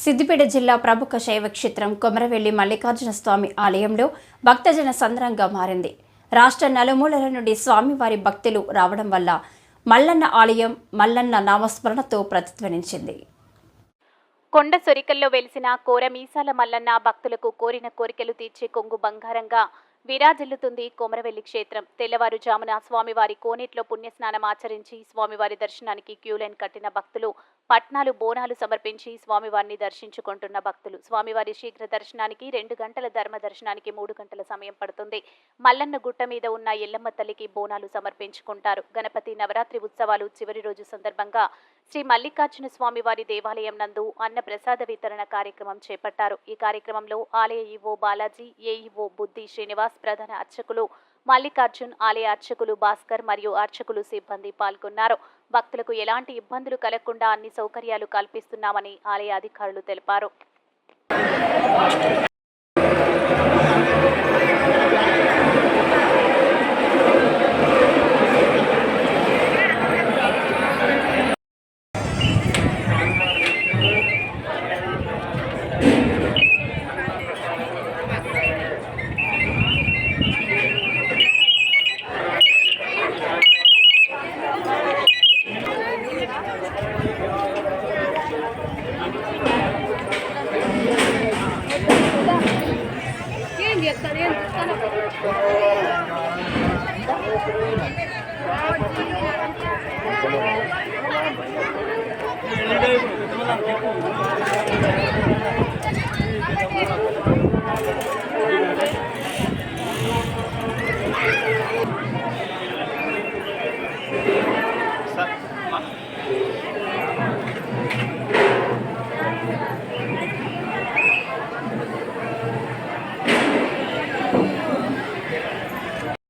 సిద్దిపేట జిల్లా ప్రముఖ శైవ క్షేత్రం కొమరవెల్లి మల్లికార్జున స్వామి ఆలయంలో భక్తజన సంద్రంగా మారింది. రాష్ట్ర నలుమూలల నుండి స్వామివారి భక్తులు రావడం వల్ల మల్లన్న ఆలయం మల్లన్న నామస్మరణతో ప్రతిధ్వనించింది. కొండ సొరికల్లో వెలిసిన కోరమీసాల మల్లన్న భక్తులకు కోరిన కోరికలు తీర్చే కొంగు బంగారంగా విరాజిల్లుతుంది కొమరవెల్లి క్షేత్రం. తెల్లవారుజామున స్వామివారి కోనేట్లో పుణ్యస్నానం ఆచరించి స్వామివారి దర్శనానికి క్యూలైన్ కట్టిన భక్తులు, పట్నాలు బోనాలు సమర్పించి స్వామివారిని దర్శించుకుంటున్న భక్తులు. స్వామివారి శీఘ్ర దర్శనానికి 2 గంటల, ధర్మ దర్శనానికి 3 గంటల సమయం పడుతుంది. మల్లన్న గుట్ట మీద ఉన్న ఎల్లమ్మ తల్లికి బోనాలు సమర్పించుకుంటారు. గణపతి నవరాత్రి ఉత్సవాలు చివరి రోజు సందర్భంగా శ్రీ మల్లికార్జున స్వామివారి దేవాలయం నందు అన్న ప్రసాద వితరణ కార్యక్రమం చేపట్టారు. ఈ కార్యక్రమంలో ఆలయ ఈవో బాలాజీ, ఏఈఓ బుద్ధి శ్రీనివాస్, ప్రధాన అర్చకులు మల్లికార్జున్, ఆలయ అర్చకులు భాస్కర్ మరియు అర్చకులు సిబ్బంది పాల్గొన్నారు. భక్తులకు ఎలాంటి ఇబ్బందులు కలగకుండా అన్ని సౌకర్యాలు కల్పిస్తున్నామని ఆలయ అధికారులు తెలిపారు. Thank you.